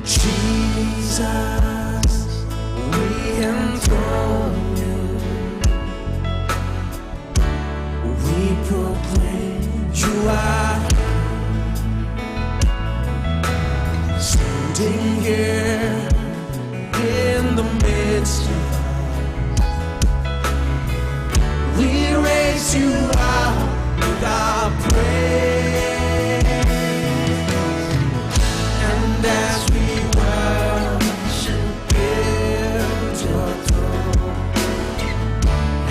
Jesus, we enthrone you. We proclaim you are standing here in the midst of us. We raise you up with our praise, and as we worship build your throne,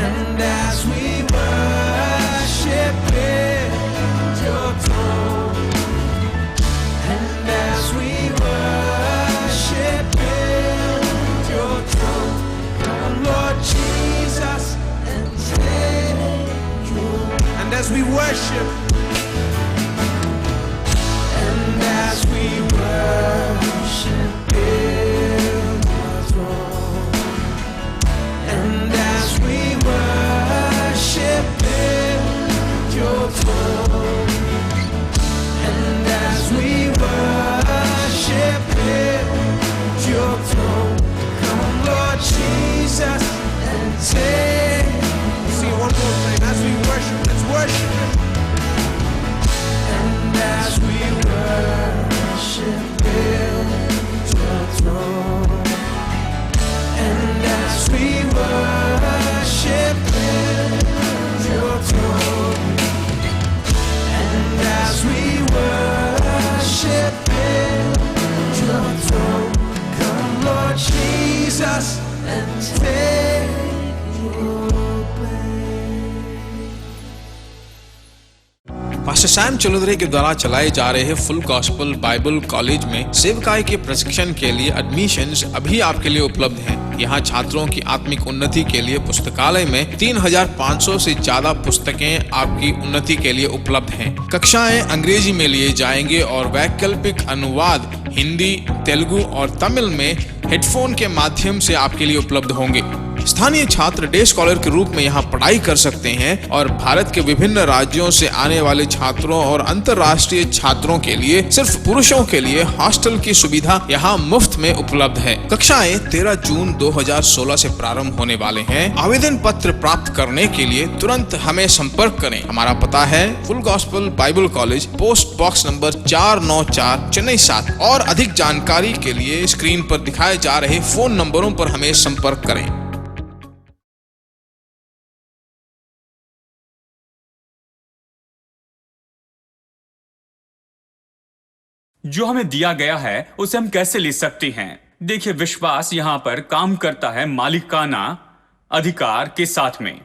and as we worship build your throne, and as we worship build your throne, come Lord Jesus and take your, and as we worship, and as we worship build your throne, and as we worship build your throne, and as we worship build your throne, come Lord Jesus and take. See one more thing, as we worship, let's worship Him. And as we worship build your throne, and as we worship build your throne, and as we worship build your throne, come Lord Jesus and take your pastor Sam चलुदरे के द्वारा चलाए जा रहे full gospel Bible college में सेवकाई के प्रशिक्षण के लिए एडमिशंस अभी आपके लिए उपलब्ध हैं। यहाँ छात्रों की आत्मिक उन्नति के लिए पुस्तकालय में 3500 से ज्यादा पुस्तकें आपकी उन्नति के लिए उपलब्ध हैं। कक्षाएं अंग्रेजी में लिए जाएंगे और वैकल्पिक अनुवाद हिंदी, तेलुगु और तमिल में हेडफोन के माध्यम से आपके लिए उपलब्ध होंगे। स्थानीय छात्र डे स्कॉलर के रूप में यहाँ पढ़ाई कर सकते हैं और भारत के विभिन्न राज्यों से आने वाले छात्रों और अंतर्राष्ट्रीय छात्रों के लिए सिर्फ पुरुषों के लिए हॉस्टल की सुविधा यहाँ मुफ्त में उपलब्ध है। कक्षाएं 13 जून 2016 से प्रारंभ होने वाले हैं। आवेदन पत्र प्राप्त करने के लिए तुरंत हमें संपर्क करें। हमारा पता है full gospel Bible college, post box number 494, Chennai 7। और अधिक जानकारी के लिए स्क्रीन पर दिखाए जा रहे फोन नंबरों पर हमें संपर्क करें। जो हमें दिया गया है उसे हम कैसे ले सकते हैं? देखिए, विश्वास यहां पर काम करता है मालिकाना अधिकार के साथ में।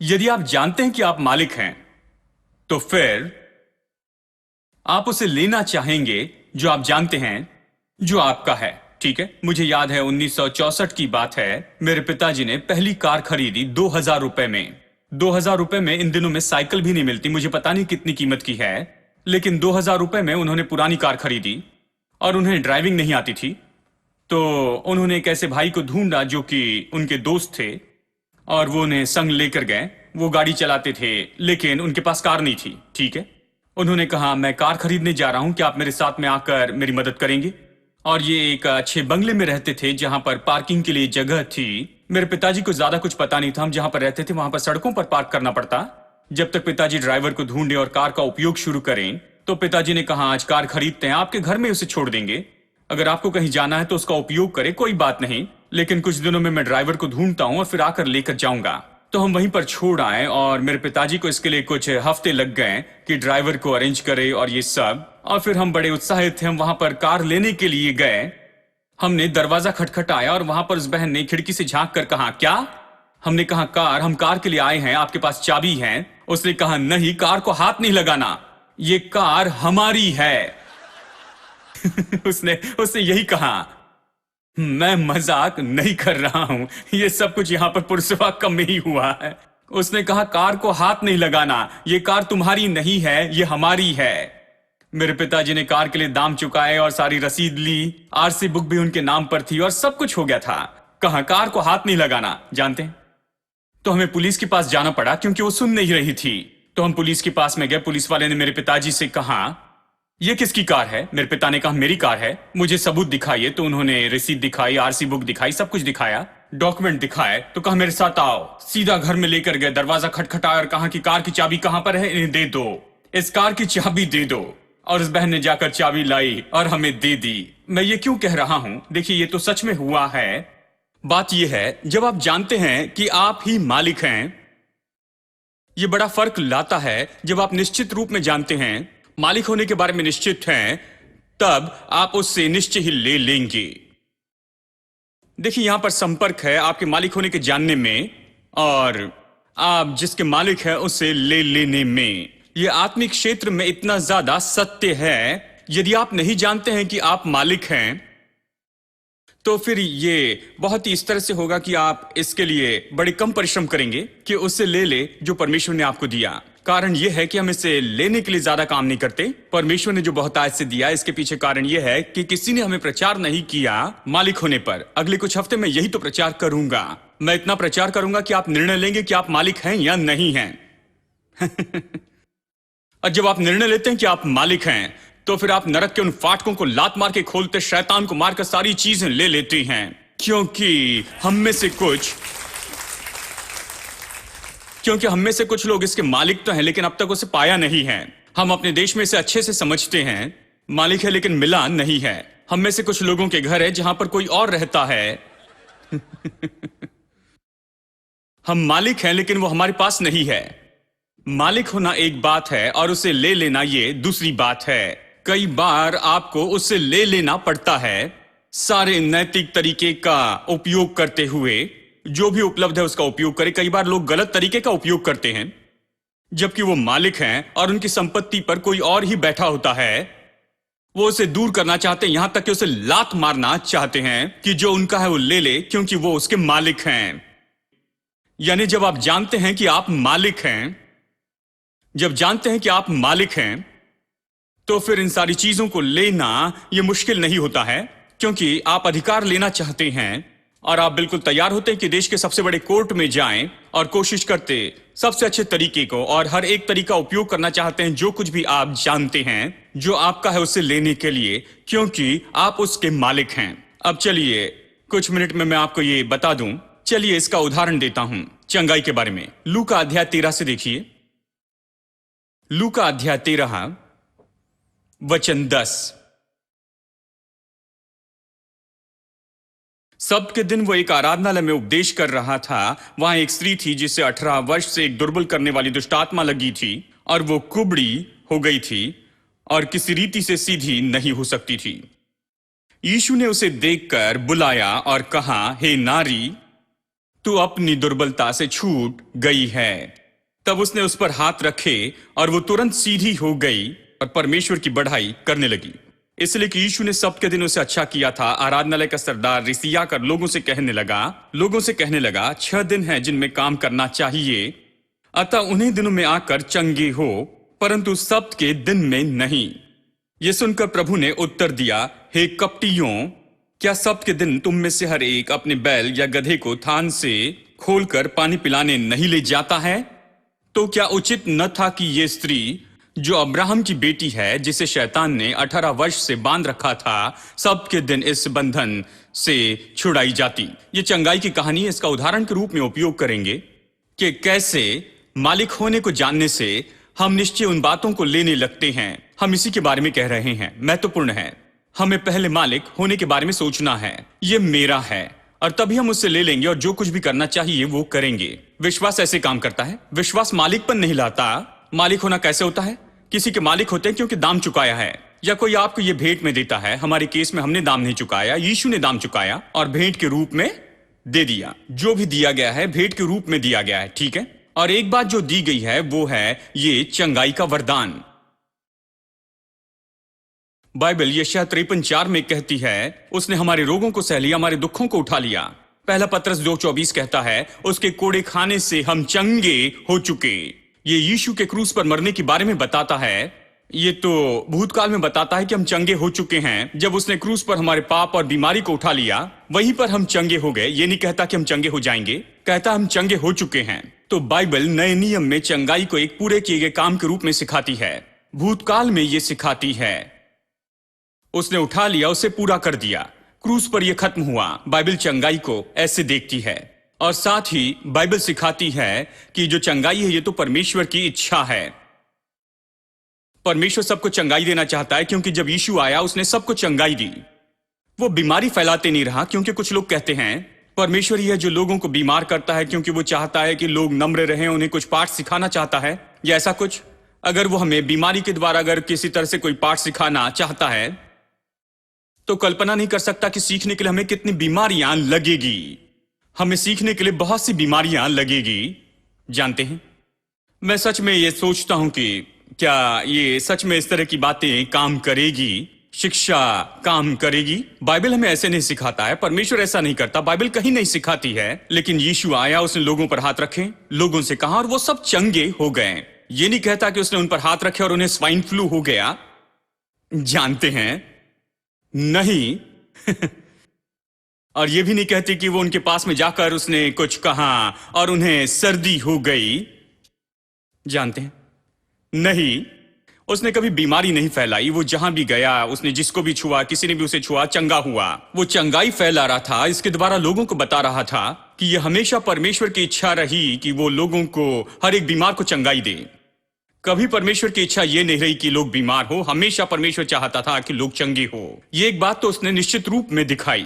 यदि आप जानते हैं कि आप मालिक हैं, तो फिर आप उसे लेना चाहेंगे जो आप जानते हैं जो आपका है। ठीक है, मुझे याद है 1964 की बात है। मेरे पिताजी ने पहली कार खरीदी 2000 रुपए में। 2000 रुपए में इन दिनों में साइकिल भी नहीं मिलती, मुझे पता नहीं कितनी कीमत की है, लेकिन 2000 रुपए में उन्होंने पुरानी कार खरीदी और उन्हें ड्राइविंग नहीं आती थी। तो उन्होंने एक ऐसे भाई को ढूंढा जो कि उनके दोस्त थे और वो उन्हें संग लेकर गए। वो गाड़ी चलाते थे लेकिन उनके पास कार नहीं थी। ठीक है, उन्होंने कहा मैं कार खरीदने जा रहा हूं, क्या आप मेरे साथ में आकर मेरी मदद करेंगे? और ये एक अच्छे बंगले में रहते थे जहां पर पार्किंग के लिए जगह थी। मेरे पिताजी को ज्यादा कुछ पता नहीं था। हम जहां पर रहते थे वहां पर सड़कों पर पार्क करना पड़ता। जब तक पिताजी ड्राइवर को ढूंढे और कार का उपयोग शुरू करें, तो पिताजी ने कहा आज कार खरीदते हैं, आपके घर में उसे छोड़ देंगे। अगर आपको कहीं जाना है तो उसका उपयोग करें, कोई बात नहीं, लेकिन कुछ दिनों में मैं ड्राइवर को ढूंढता हूं और फिर आकर लेकर जाऊंगा। तो हम वहीं पर छोड़ आए और मेरे पिताजी को इसके लिए कुछ हफ्ते लग गए कि ड्राइवर को अरेंज करे और ये सब। और फिर हम बड़े उत्साहित थे, हम वहां पर कार लेने के लिए गए। हमने दरवाजा खटखटाया और वहां पर उस बहन ने खिड़की से झांक कर कहा क्या? हमने कहा कार, हम कार के लिए आए हैं, आपके पास चाबी है? उसने कहा नहीं, कार को हाथ नहीं लगाना, ये कार हमारी है। उसने यही कहा। मैं मजाक नहीं कर रहा हूं, ये सब कुछ यहां पर पुरसवा कम में ही हुआ है। उसने कहा कार को हाथ नहीं लगाना, ये कार तुम्हारी नहीं है, ये हमारी है। मेरे पिताजी ने कार के लिए दाम चुकाए और सारी रसीद ली। आरसी बुक भी उनके नाम पर थी और सब कुछ हो गया था। कहा कार को हाथ नहीं लगाना, जानते हैं? तो हमें पुलिस के पास जाना पड़ा क्योंकि वो सुन नहीं रही थी। तो हम पुलिस के पास में गए। पुलिस वाले ने मेरे पिताजी से कहा ये किसकी कार है? मेरे पिता ने कहा मेरी कार है। मुझे सबूत दिखाइए, तो उन्होंने रसीद दिखाई, आरसी बुक दिखाई, सब कुछ दिखाया, डॉक्यूमेंट दिखाए, तो कहा मेरे साथ आओ। सीधा घर में लेकर गए, दरवाजा खटखटाया और कहा कि कार की चाबी कहां पर है, इन्हें दे दो, इस कार की चाबी दे दो। और उस बहन ने जाकर चाबी लाई और हमें दे दी। मैं ये क्यों कह रहा हूं? देखिए, ये तो सच में हुआ है। बात यह है, जब आप जानते हैं कि आप ही मालिक हैं, ये बड़ा फर्क लाता है। जब आप निश्चित रूप में जानते हैं, मालिक होने के बारे में निश्चित हैं, तब आप उससे निश्चय ही ले लेंगे। देखिए, यहां पर संपर्क है आपके मालिक होने के जानने में और आप जिसके मालिक है उससे ले लेने में। यह आत्मिक क्षेत्र में इतना ज्यादा सत्य है। यदि आप नहीं जानते हैं कि आप मालिक हैं, तो फिर ये बहुत ही इस तरह से होगा कि आप इसके लिए बड़े कम परिश्रम करेंगे कि उससे ले ले जो परमेश्वर ने आपको दिया। कारण यह है कि हम इसे लेने के लिए ज्यादा काम नहीं करते। परमेश्वर ने जो बहुतायत से दिया, इसके पीछे कारण यह है कि किसी ने हमें प्रचार नहीं किया मालिक होने पर। अगले कुछ हफ्ते में यही तो प्रचार करूंगा। मैं इतना प्रचार करूंगा कि आप निर्णय लेंगे कि आप मालिक हैं या नहीं हैं। और जब आप निर्णय लेते हैं कि आप मालिक हैं, तो फिर आप नरक के उन फाटकों को लात मार के खोलते, शैतान को मारकर सारी चीजें ले लेती हैं। क्योंकि हम में से कुछ लोग इसके मालिक तो हैं, लेकिन अब तक उसे पाया नहीं है। हम अपने देश में इसे अच्छे से समझते हैं, मालिक है, लेकिन मिला नहीं है। हम में से कुछ लोगों के घर है जहां पर कोई और रहता है। हम मालिक हैं, लेकिन वो हमारे पास नहीं है। मालिक होना एक बात है और उसे ले लेना ये दूसरी बात है। कई बार आपको उससे ले लेना पड़ता है, सारे नैतिक तरीके का उपयोग करते हुए। जो भी उपलब्ध है उसका उपयोग करें। कई बार लोग गलत तरीके का उपयोग करते हैं, जबकि वो मालिक हैं और उनकी संपत्ति पर कोई और ही बैठा होता है। वो उसे दूर करना चाहते हैं, यहां तक कि उसे लात मारना चाहते हैं कि जो उनका है वो ले ले, क्योंकि वो उसके मालिक हैं। यानी जब आप जानते हैं कि आप मालिक हैं, जब जानते हैं कि आप मालिक हैं, तो फिर इन सारी चीजों को लेना यह मुश्किल नहीं होता है, क्योंकि आप अधिकार लेना चाहते हैं और आप बिल्कुल तैयार होते हैं कि देश के सबसे बड़े कोर्ट में जाएं और कोशिश करते सबसे अच्छे तरीके को और हर एक तरीका उपयोग करना चाहते हैं, जो कुछ भी आप जानते हैं जो आपका है उससे लेने के लिए, क्योंकि आप उसके मालिक हैं। अब चलिए कुछ मिनट में मैं आपको ये बता दूं। चलिए इसका उदाहरण देता हूं चंगाई के बारे में। लूका अध्याय 13 से देखिए। लूका अध्याय 13 वचन 10। सब्त के दिन वो एक आराधनालय में उपदेश कर रहा था। वहां एक स्त्री थी जिसे 18 वर्ष से एक दुर्बल करने वाली दुष्टात्मा लगी थी और वो कुबड़ी हो गई थी और किसी रीति से सीधी नहीं हो सकती थी। यीशु ने उसे देखकर बुलाया और कहा, हे नारी, तू अपनी दुर्बलता से छूट गई है। तब उसने उस पर हाथ रखे और वो तुरंत सीधी हो गई और परमेश्वर की बढ़ाई करने लगी। इसलिए कि यीशु ने सब्त के दिन उसे अच्छा किया था। आराधनालय का सरदार रिसिया कर लोगों से कहने लगा 6 दिन हैं जिनमें काम करना चाहिए, अतः उन्हीं दिनों में आकर चंगे हो, परंतु सब्त के दिन में नहीं। ये सुनकर प्रभु ने उत्तर दिया, हे कपटियों, क्या सब्त के दिन तुम में से हर एक अपने बैल या गधे को थान से खोलकर पानी पिलाने नहीं ले जाता है? तो क्या उचित न था कि ये स्त्री जो अब्राहम की बेटी है, जिसे शैतान ने 18 वर्ष से बांध रखा था, सब्त के दिन इस बंधन से छुड़ाई जाती? ये चंगाई की कहानी है। इसका उदाहरण के रूप में उपयोग करेंगे कि कैसे मालिक होने को जानने से हम निश्चय उन बातों को लेने लगते हैं। हम इसी के बारे में कह रहे हैं। महत्वपूर्ण है, हमें पहले मालिक होने के बारे में सोचना है। ये मेरा है, और तभी हम उससे ले लेंगे और जो कुछ भी करना चाहिए वो करेंगे। विश्वास ऐसे काम करता है। विश्वास मालिकपन नहीं लाता। मालिक होना कैसे होता है? किसी के मालिक होते हैं क्योंकि दाम चुकाया है, या कोई आपको ये भेंट में देता है। हमारे केस में हमने दाम नहीं चुकाया, यीशु ने दाम चुकाया और भेंट के रूप में दे दिया। जो भी दिया गया है भेंट के रूप में दिया गया है, ठीक है। और एक बात जो दी गई है वो है ये चंगाई का वरदान। बाइबल यशायाह 53:4 में कहती है, उसने हमारे रोगों को सह लिया, हमारे दुखों को उठा लिया। पहला पत्रस 2:24 कहता है, उसके कोड़े खाने से हम चंगे हो चुके। ये यीशु के क्रूस पर मरने के बारे में बताता है। ये तो भूतकाल में बताता है कि हम चंगे हो चुके हैं। जब उसने क्रूस पर हमारे पाप और बीमारी को उठा लिया, वहीं पर हम चंगे हो गए। ये नहीं कहता कि हम चंगे हो जाएंगे, कहता हम चंगे हो चुके हैं। तो बाइबल नए नियम में चंगाई को एक पूरे किए गए काम के रूप में सिखाती है। भूतकाल में ये सिखाती है। उसने उठा लिया, उसे पूरा कर दिया। क्रूस पर यह खत्म हुआ। बाइबल चंगाई को ऐसे देखती है, और साथ ही बाइबल सिखाती है कि जो चंगाई है ये तो परमेश्वर की इच्छा है। परमेश्वर सबको चंगाई देना चाहता है, क्योंकि जब यीशु आया उसने सबको चंगाई दी। वो बीमारी फैलाते नहीं रहा, क्योंकि कुछ लोग कहते हैं परमेश्वर ही है जो लोगों को बीमार करता है, क्योंकि वो चाहता है कि लोग नम्र रहें, उन्हें कुछ पाठ सिखाना चाहता है या ऐसा कुछ। अगर वो हमें बीमारी के द्वारा अगर किसी तरह से कोई पाठ सिखाना चाहता है, तो कल्पना नहीं कर सकता कि सीखने के लिए हमें कितनी बीमारियां लगेगी। हमें सीखने के लिए बहुत सी बीमारियां लगेगी। जानते हैं, मैं सच में ये सोचता हूं कि क्या ये सच में इस तरह की बातें काम करेगी, शिक्षा काम करेगी। बाइबल हमें ऐसे नहीं सिखाता है, परमेश्वर ऐसा नहीं करता, बाइबल कहीं नहीं सिखाती है। लेकिन यीशु आया, उसने लोगों पर हाथ रखे, लोगों से कहा, और वो सब चंगे हो गए। ये नहीं कहता कि उसने उन पर हाथ रखे और उन्हें स्वाइन फ्लू हो गया। जानते हैं, नहीं। और ये भी नहीं कहती कि वो उनके पास में जाकर उसने कुछ कहा और उन्हें सर्दी हो गई। जानते हैं, नहीं, उसने कभी बीमारी नहीं फैलाई। वो जहां भी गया, उसने जिसको भी छुआ, किसी ने भी उसे छुआ, चंगा हुआ। वो चंगाई फैला रहा था, इसके द्वारा लोगों को बता रहा था कि यह हमेशा परमेश्वर की इच्छा रही कि वो लोगों को, हर एक बीमार को चंगाई दे। कभी परमेश्वर की इच्छा ये नहीं रही कि लोग बीमार हो, हमेशा परमेश्वर चाहता था कि लोग चंगे हो। ये एक बात तो उसने निश्चित रूप में दिखाई।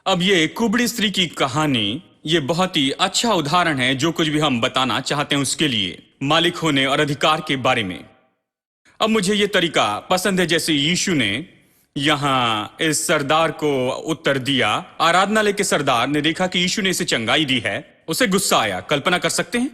अब ये कुबड़ी स्त्री की कहानी, ये बहुत ही अच्छा उदाहरण है जो कुछ भी हम बताना चाहते हैं उसके लिए, मालिक होने और अधिकार के बारे में। अब मुझे ये तरीका पसंद है, जैसे यीशु ने यहां इस सरदार को उत्तर दिया। आराधनालय के सरदार ने देखा कि यीशु ने इसे चंगाई दी है, उसे गुस्सा आया। कल्पना कर सकते हैं,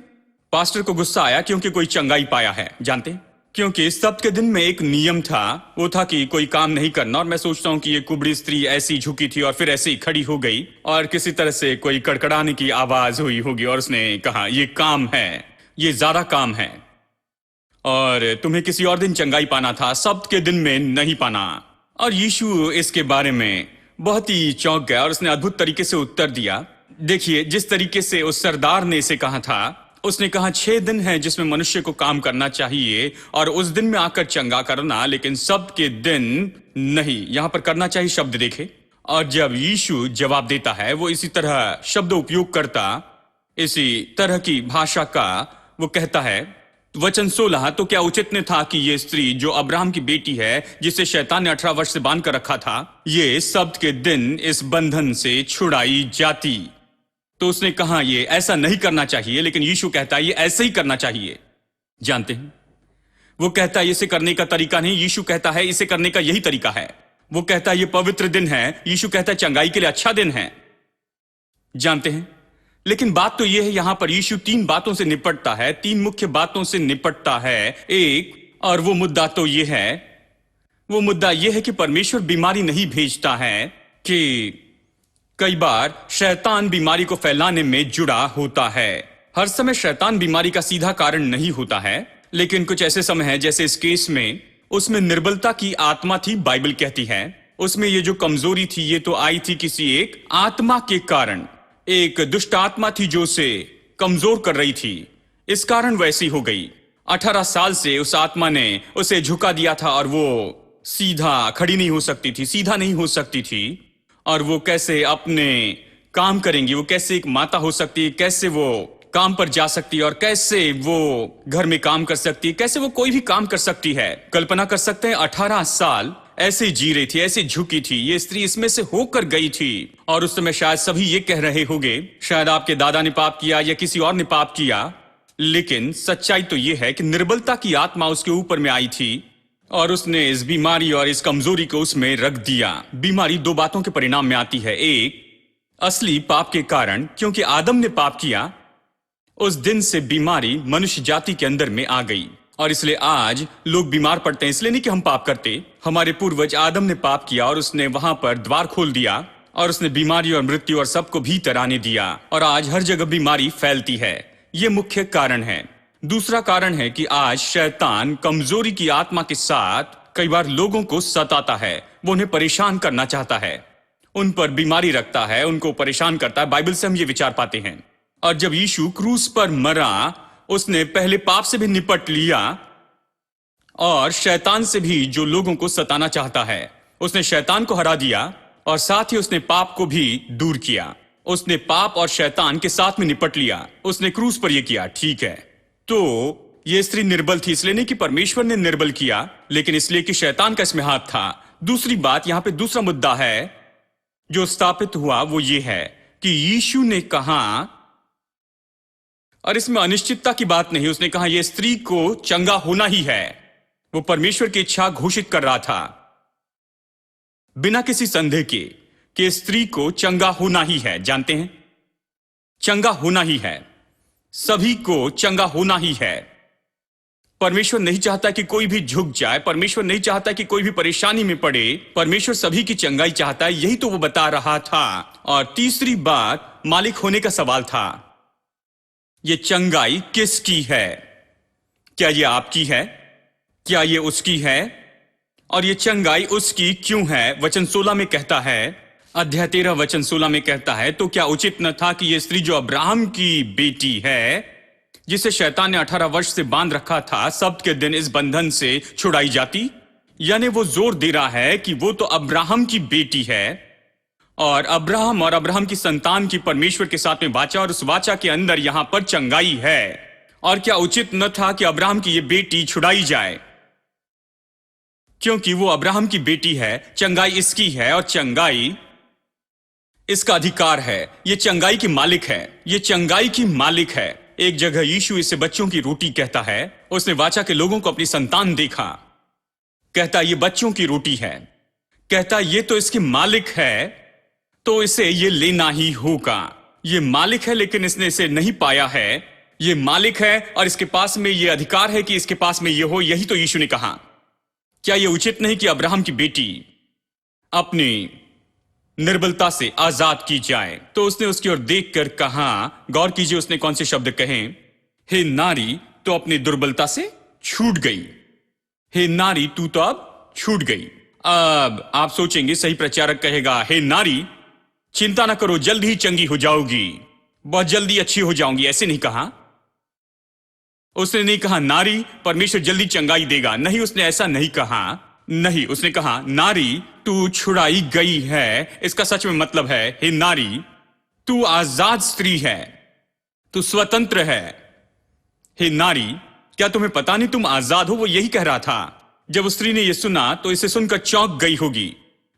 पास्टर को गुस्सा आया क्योंकि कोई चंगाई पाया है। जानते हैं, क्योंकि सब्त के दिन में एक नियम था, वो था कि कोई काम नहीं करना। और मैं सोचता हूं कि ये कुबड़ी स्त्री ऐसी झुकी थी और फिर ऐसे ही खड़ी हो गई, और किसी तरह से कोई कड़कड़ाने की आवाज हुई होगी, और उसने कहा, ये काम है, ये ज्यादा काम है, और तुम्हें किसी और दिन चंगाई पाना था, सब्त के दिन में नहीं पाना। और यीशु इसके बारे में बहुत ही चौंक गया और उसने अद्भुत तरीके से उत्तर दिया। देखिए, जिस तरीके से उस सरदार ने इसे कहा था, उसने कहा 6 दिन है जिसमें मनुष्य को काम करना चाहिए और उस दिन में आकर चंगा करना, लेकिन सब्त के दिन नहीं। यहां पर करना चाहिए शब्द देखे। और जब यीशु जवाब देता है, वो इसी तरह शब्द उपयोग करता, इसी तरह की भाषा का वो कहता है। वचन 16, तो क्या उचित न था कि ये स्त्री जो अब्राहम की बेटी है, जिसे शैतान ने 18 वर्ष से बांध कर रखा था, ये सब्त के दिन इस बंधन से छुड़ाई जाती। तो उसने कहा ये ऐसा नहीं करना चाहिए, लेकिन यीशु कहता है ये ऐसे ही करना चाहिए। जानते हैं, वो कहता है इसे करने का तरीका नहीं, यीशु कहता है इसे करने का यही तरीका है। वो कहता है ये पवित्र दिन है, यीशु कहता है चंगाई के लिए अच्छा दिन है। जानते हैं, लेकिन बात तो यह है, यहां पर यीशु 3 बातों से निपटता है, 3 मुख्य बातों से निपटता है। एक, और वो मुद्दा तो यह है, वो मुद्दा यह है कि परमेश्वर बीमारी नहीं भेजता है, कि कई बार शैतान बीमारी को फैलाने में जुड़ा होता है। हर समय शैतान बीमारी का सीधा कारण नहीं होता है, लेकिन कुछ ऐसे समय है, जैसे इस केस में, उसमें निर्बलता की आत्मा थी, बाइबल कहती है। उसमें ये जो कमजोरी थी, ये तो आई थी किसी एक आत्मा के कारण। एक दुष्ट आत्मा थी जो उसे कमजोर कर रही थी, इस कारण वैसी हो गई। 18 साल से उस आत्मा ने उसे झुका दिया था और वो सीधा खड़ी नहीं हो सकती थी, सीधा नहीं हो सकती थी। और वो कैसे अपने काम करेंगी, वो कैसे एक माता हो सकती है, कैसे वो काम पर जा सकती है, और कैसे वो घर में काम कर सकती है, कैसे वो कोई भी काम कर सकती है। कल्पना कर सकते हैं, 18 साल ऐसे जी रही थी, ऐसे झुकी थी। ये स्त्री इसमें से होकर गई थी, और उस समय शायद सभी ये कह रहे होंगे, शायद आपके दादा ने पाप किया या किसी और ने पाप किया। लेकिन सच्चाई तो यह है कि निर्बलता की आत्मा उसके ऊपर में आई थी, और उसने इस बीमारी और इस कमजोरी को उसमें रख दिया। बीमारी 2 बातों के परिणाम में आती है। एक, असली पाप के कारण, क्योंकि आदम ने पाप किया, उस दिन से बीमारी मनुष्य जाति के अंदर में आ गई। और इसलिए आज लोग बीमार पड़ते हैं, इसलिए नहीं कि हम पाप करते। हमारे पूर्वज आदम ने पाप किया और उसने वहां पर द्वार खोल दिया, और उसने बीमारी और मृत्यु और सबको भीतर आने दिया, और आज हर जगह बीमारी फैलती है। यह मुख्य कारण है। दूसरा कारण है कि आज शैतान कमजोरी की आत्मा के साथ कई बार लोगों को सताता है। वो उन्हें परेशान करना चाहता है, उन पर बीमारी रखता है, उनको परेशान करता है। बाइबल से हम ये विचार पाते हैं। और जब यीशु क्रूस पर मरा, उसने पहले पाप से भी निपट लिया, और शैतान से भी जो लोगों को सताना चाहता है। उसने शैतान को हरा दिया और साथ ही उसने पाप को भी दूर किया। उसने पाप और शैतान के साथ में निपट लिया। उसने क्रूस पर यह किया, ठीक है। तो यह स्त्री निर्बल थी, इसलिए नहीं कि परमेश्वर ने निर्बल किया, लेकिन इसलिए कि शैतान का इसमें हाथ था। दूसरी बात, यहां पे दूसरा मुद्दा है जो स्थापित हुआ, वो ये है कि यीशु ने कहा, और इसमें अनिश्चितता की बात नहीं, उसने कहा यह स्त्री को चंगा होना ही है। वो परमेश्वर की इच्छा घोषित कर रहा था बिना किसी संदेह के कि स्त्री को चंगा होना ही है। जानते हैं, चंगा होना ही है, सभी को चंगा होना ही है। परमेश्वर नहीं चाहता कि कोई भी झुक जाए, परमेश्वर नहीं चाहता कि कोई भी परेशानी में पड़े, परमेश्वर सभी की चंगाई चाहता है, यही तो वो बता रहा था। और तीसरी बात, मालिक होने का सवाल था। ये चंगाई किसकी है? क्या ये आपकी है? क्या ये उसकी है? और ये चंगाई उसकी क्यों है? वचन 16 में कहता है, अध्याय 13 वचन 16 में कहता है, तो क्या उचित न था कि यह स्त्री जो अब्राहम की बेटी है, जिसे शैतान ने 18 वर्ष से बांध रखा था, सब्त के दिन इस बंधन से छुड़ाई जाती? यानी वो जोर दे रहा है कि वो तो अब्राहम की बेटी है, और अब्राहम की संतान की परमेश्वर के साथ में वाचा, और उस वाचा के अंदर यहां पर चंगाई है। और क्या उचित न था कि अब्राहम की ये बेटी छुड़ाई जाए? क्योंकि वो अब्राहम की बेटी है, चंगाई इसकी है, और चंगाई इसका अधिकार है। ये चंगाई की मालिक है, ये चंगाई की मालिक है। एक जगह यीशु इसे बच्चों की रोटी कहता है। उसने वाचा के लोगों को अपनी संतान देखा, कहता ये बच्चों की रोटी है, कहता ये तो इसकी मालिक है, तो इसे ये लेना ही होगा। ये मालिक है, लेकिन इसने इसे नहीं पाया है। ये मालिक है और इसके पास में ये अधिकार है कि इसके पास में ये हो। यही तो यीशु ने कहा, क्या यह उचित नहीं कि अब्राहम की बेटी अपनी निर्बलता से आजाद की जाए? तो उसने उसकी ओर देखकर कहा, गौर कीजिए उसने कौन से शब्द कहे, हे नारी तो अपनी दुर्बलता से छूट गई। हे नारी तू तो अब छूट गई। अब आप सोचेंगे सही प्रचारक कहेगा, हे नारी चिंता ना करो, जल्द ही चंगी हो जाओगी, बहुत जल्दी अच्छी हो जाऊंगी। ऐसे नहीं कहा। उसने नहीं कहा नारी परमेश्वर जल्दी चंगाई देगा, नहीं, उसने ऐसा नहीं कहा। नहीं, उसने कहा नारी तू छुड़ाई गई है। इसका सच में मतलब है, हे नारी तू आजाद स्त्री है, तू स्वतंत्र है। हे नारी क्या तुम्हें पता नहीं तुम आजाद हो? वो यही कह रहा था। जब उस स्त्री ने यह सुना तो इसे सुनकर चौंक गई होगी।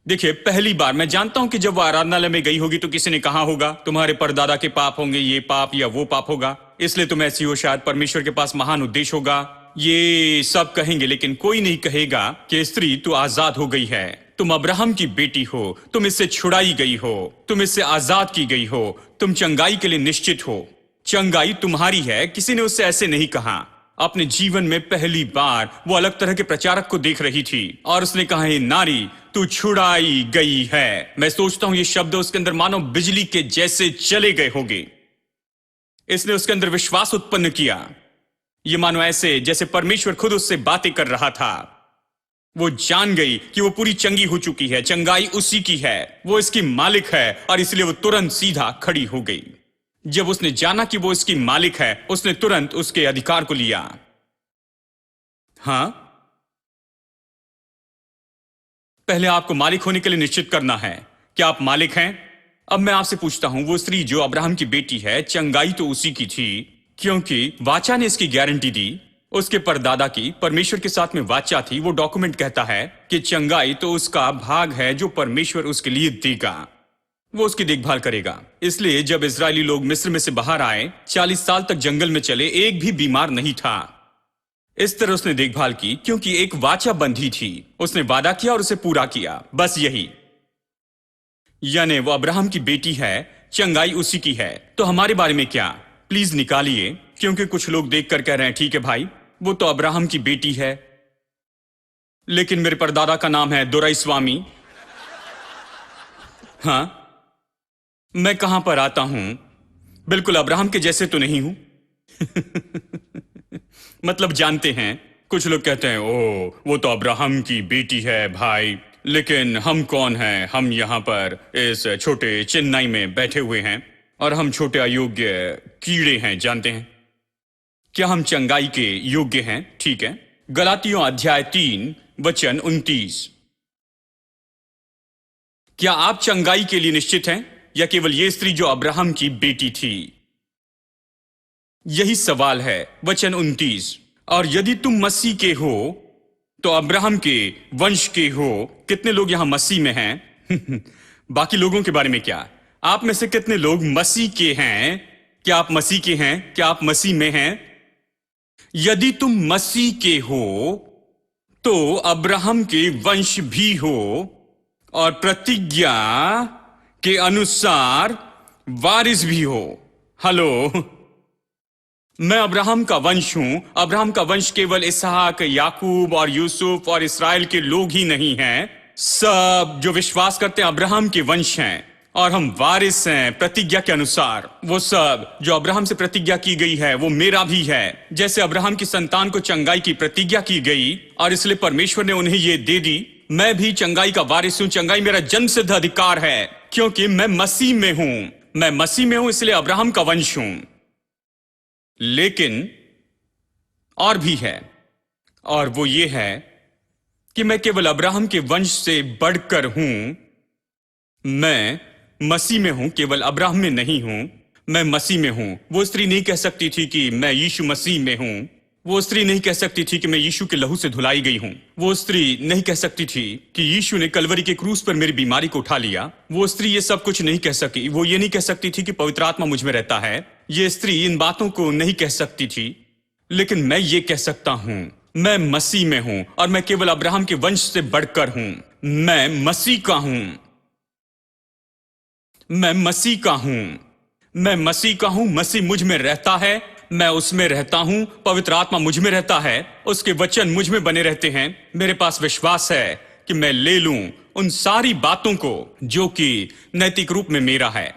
देखिए, पहली बार मैं जानता हूं कि जब वो आराधनालय में गई होगी तो किसी ने कहा होगा तुम्हारे परदादा के पाप होंगे, ये पाप या वो पाप होगा, इसलिए तुम ऐसी हो, शायद परमेश्वर के पास महान उद्देश्य होगा, ये सब कहेंगे। लेकिन कोई नहीं कहेगा कि स्त्री तू आजाद हो गई है, तुम अब्राहम की बेटी हो, तुम इससे छुड़ाई गई हो, तुम इससे आजाद की गई हो, तुम चंगाई के लिए निश्चित हो, चंगाई तुम्हारी है। किसी ने उससे ऐसे नहीं कहा। अपने जीवन में पहली बार वो अलग तरह के प्रचारक को देख रही थी और उसने कहा, हे नारी तू छुड़ाई गई है। मैं सोचता हूं ये शब्द उसके अंदर मानो बिजली के जैसे चले गए होंगे। इसने उसके अंदर विश्वास उत्पन्न किया। ये मानो ऐसे जैसे परमेश्वर खुद उससे बातें कर रहा था। वो जान गई कि वो पूरी चंगी हो चुकी है, चंगाई उसी की है, वो इसकी मालिक है, और इसलिए वो तुरंत सीधा खड़ी हो गई। जब उसने जाना कि वो इसकी मालिक है, उसने तुरंत उसके अधिकार को लिया। हां, पहले आपको मालिक होने के लिए निश्चित करना है। क्या आप मालिक हैं? अब मैं आपसे पूछता हूं, वो स्त्री जो अब्राहम की बेटी है, चंगाई तो उसी की थी, क्योंकि वाचा ने इसकी गारंटी दी। उसके परदादा की परमेश्वर के साथ में वाचा थी। वो डॉक्यूमेंट कहता है कि चंगाई तो उसका भाग है जो परमेश्वर उसके लिए देगा, वो उसकी देखभाल करेगा। इसलिए जब इजरायली लोग मिस्र में से बाहर आए, 40 साल तक जंगल में चले, एक भी बीमार नहीं था। इस तरह उसने देखभाल की, क्योंकि एक वाचा बंधी थी। उसने वादा किया और उसे पूरा किया, बस यही। यानी वो अब्राहम की बेटी है, चंगाई उसी की है। तो हमारे बारे में क्या? प्लीज निकालिए, क्योंकि कुछ लोग देखकर कह रहे हैं, ठीक है भाई, वो तो अब्राहम की बेटी है, लेकिन मेरे परदादा का नाम है दोराईस्वामी। हां, मैं कहां पर आता हूं? बिल्कुल अब्राहम के जैसे तो नहीं हूं। मतलब जानते हैं, कुछ लोग कहते हैं, ओह वो तो अब्राहम की बेटी है भाई, लेकिन हम कौन हैं? हम यहां पर इस छोटे चेन्नई में बैठे हुए हैं और हम छोटे अयोग्य कीड़े हैं। जानते हैं क्या हम चंगाई के योग्य हैं? ठीक है, गलातियों अध्याय 3 वचन 29। क्या आप चंगाई के लिए निश्चित हैं या केवल यह स्त्री जो अब्राहम की बेटी थी? यही सवाल है। वचन 29, और यदि तुम मसीह के हो तो अब्राहम के वंश के हो। कितने लोग यहां मसीह में हैं? बाकी लोगों के बारे में क्या? आप में से कितने लोग मसीह के हैं? क्या आप मसीह के हैं? क्या आप मसीह में हैं? यदि तुम मसीह के हो तो अब्राहम के वंश भी हो और प्रतिज्ञा के अनुसार वारिस भी हो। हेलो, मैं अब्राहम का वंश हूं। अब्राहम का वंश केवल इसहाक, याकूब और यूसुफ और इस्राएल के लोग ही नहीं हैं। सब जो विश्वास करते हैं अब्राहम के वंश हैं और हम वारिस हैं प्रतिज्ञा के अनुसार। वो सब जो अब्राहम से प्रतिज्ञा की गई है वो मेरा भी है। जैसे अब्राहम की संतान को चंगाई की प्रतिज्ञा की गई और इसलिए परमेश्वर ने उन्हें ये दे दी, मैं भी चंगाई का वारिस हूं। चंगाई मेरा जन्मसिद्ध अधिकार है क्योंकि मैं मसीह में हूं। मैं मसीह में हूं इसलिए अब्राहम का वंश हूं। लेकिन और भी है, और वो ये है कि मैं केवल अब्राहम के वंश से बढ़कर हूं। मैं मसीह में हूं, केवल अब्राहम में नहीं हूं। मैं मसीह में हूं। वो स्त्री नहीं कह सकती थी कि मैं यीशु मसीह में हूं। वो स्त्री नहीं कह सकती थी कि मैं यीशु के लहू से धुलाई गई हूं। वो स्त्री नहीं कह सकती थी कि यीशु ने कलवरी के क्रूस पर मेरी बीमारी को उठा लिया। वो स्त्री ये सब कुछ नहीं कह सकी। वो ये नहीं कह सकती थी कि पवित्र आत्मा मुझ में रहता है। ये स्त्री इन बातों को नहीं कह सकती थी। लेकिन मैं ये कह सकता हूं, मैं मसीह में हूं और मैं केवल अब्राहम के वंश से बढ़कर हूं। मैं मसीह का हूं। मैं मसीह का हूं। मैं मसीह का हूं। मसीह मुझ में रहता है, मैं उसमें रहता हूं। पवित्र आत्मा मुझ में रहता है, उसके वचन मुझ में बने रहते हैं। मेरे पास विश्वास है कि मैं ले लूं उन सारी बातों को जो कि नैतिक रूप में मेरा है।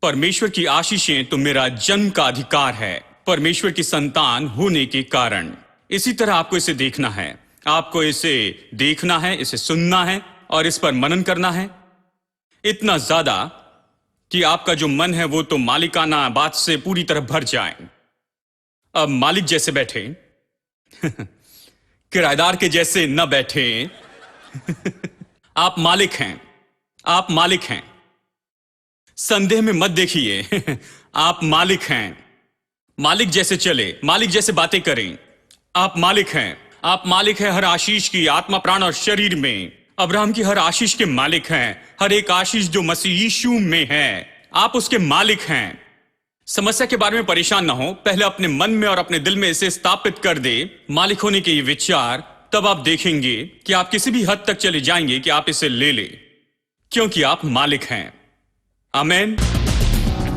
परमेश्वर की आशीषें तो मेरा जन्म का अधिकार है, परमेश्वर की संतान होने के कारण। इसी तरह आपको इसे देखना है। आपको इसे देखना है, इसे सुनना है और इस पर मनन करना है। इतना ज्यादा कि आपका जो मन है वो तो मालिकाना बात से पूरी तरह भर जाए। अब मालिक जैसे बैठे, किराएदार के जैसे न बैठे। आप मालिक हैं। आप मालिक हैं। संदेह में मत देखिए। आप मालिक हैं। मालिक जैसे चले, मालिक जैसे बातें करें। आप मालिक हैं। आप मालिक हैं हर आशीष की, आत्मा, प्राण और शरीर में। अब्राहम की हर आशीष के मालिक हैं। हर एक आशीष जो मसीह यीशु में है, आप उसके मालिक हैं। समस्या के बारे में परेशान ना हो, पहले अपने मन में और अपने दिल में इसे स्थापित कर दे, मालिक होने के ये विचार। तब आप देखेंगे कि आप किसी भी हद तक चले जाएंगे कि आप इसे ले ले, क्योंकि आप मालिक हैं। आमेन।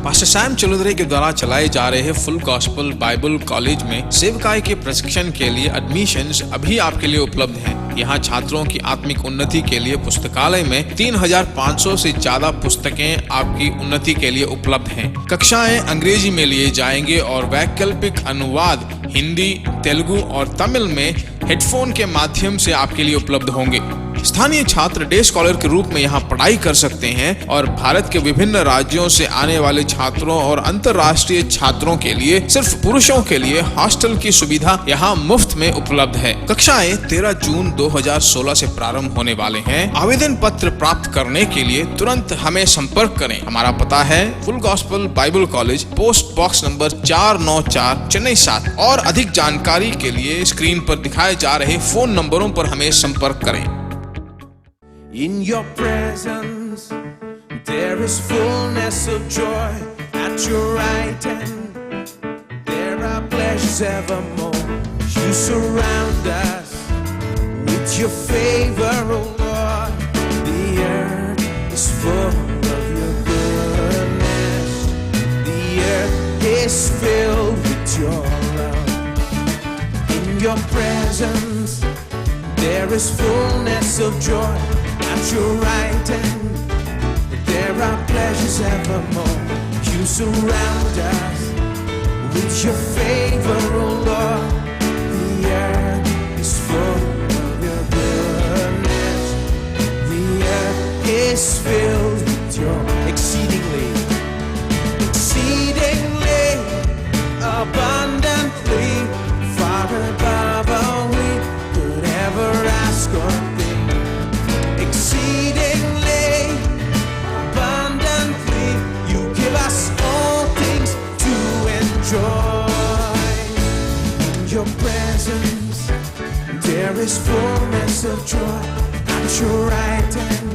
पास्टर सैम चलुदरे के द्वारा चलाए जा रहे फुल गॉस्पल बाइबल कॉलेज में सेवकाई के प्रशिक्षण के लिए एडमिशन्स अभी आपके लिए उपलब्ध हैं। यहाँ छात्रों की आत्मिक उन्नति के लिए पुस्तकालय में 3500 से ज्यादा पुस्तकें आपकी उन्नति के लिए उपलब्ध हैं। कक्षाएं अंग्रेजी में लिए जाएंगे और वैकल्पिक अनुवाद हिंदी, तेलुगु और तमिल में हेडफोन के माध्यम से आपके लिए उपलब्ध होंगे। स्थानीय छात्र डे स्कॉलर के रूप में यहाँ पढ़ाई कर सकते हैं और भारत के विभिन्न राज्यों से आने वाले छात्रों और अंतर्राष्ट्रीय छात्रों के लिए सिर्फ पुरुषों के लिए हॉस्टल की सुविधा यहाँ मुफ्त में उपलब्ध है। कक्षाएं 13 जून 2016 से प्रारंभ होने वाले हैं। आवेदन पत्र प्राप्त करने के लिए तुरंत हमें संपर्क करें। हमारा पता है full gospel Bible college, post box number 494, Chennai 7। और अधिक जानकारी के लिए स्क्रीन पर दिखाए जा रहे फोन नंबरों पर हमें संपर्क करें। In your presence, there is fullness of joy. At your right hand, there are pleasures evermore. You surround us with your favor, O Lord. The earth is full of your goodness. The earth is filled with your love. In your presence, there is fullness of joy. At your right hand, there are pleasures evermore. You surround us with your favor, O Lord. The earth is full of your goodness. The earth is filled with your exceedingly abundantly, far above all joy at your right hand.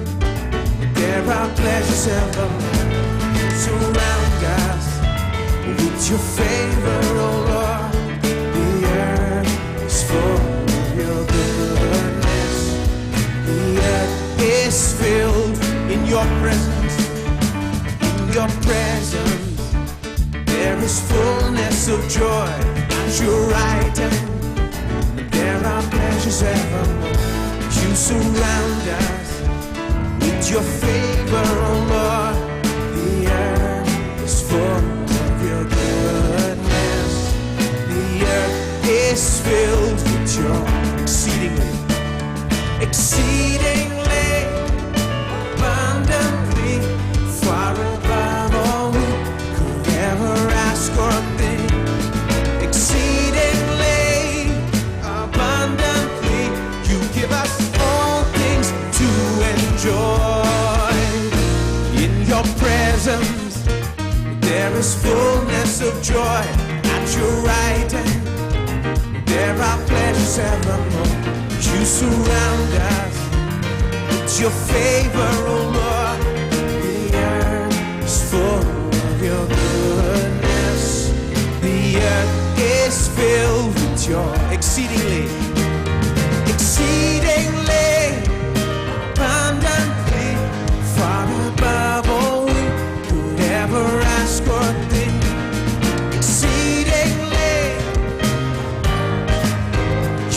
There are pleasures evermore. Surround us with your favor, oh Lord. The earth is full of your goodness. The earth is filled in your presence. In your presence there is fullness of joy at your right hand. There are pleasures evermore. You surround us with your favor, oh Lord. The earth is full of your goodness. The earth is filled with your exceedingly, exceedingly, abundantly, far above all we could ever ask or think. Exceedingly, abundantly, you give us all things to enjoy. In your presence there is fullness of joy at your right hand. There are pleasures evermore. You surround us with your favor, oh Lord. The earth is full of your goodness. The earth is filled with your exceedingly, exceedingly, abundantly, far above all we could ever ask or think. Exceedingly,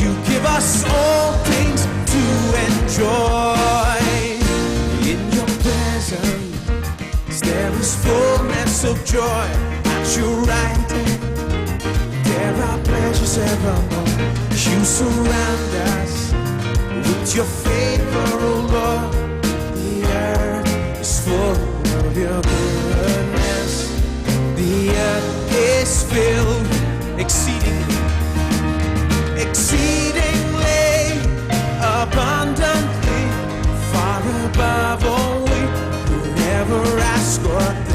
you give us all things to enjoy. In your presence there is fullness of joy at your right hand. There are pleasures evermore. You surround us with your favor, oh Lord. The earth is full of your goodness. The earth is filled exceedingly, exceedingly, abundantly, far above all we could ever ask or think.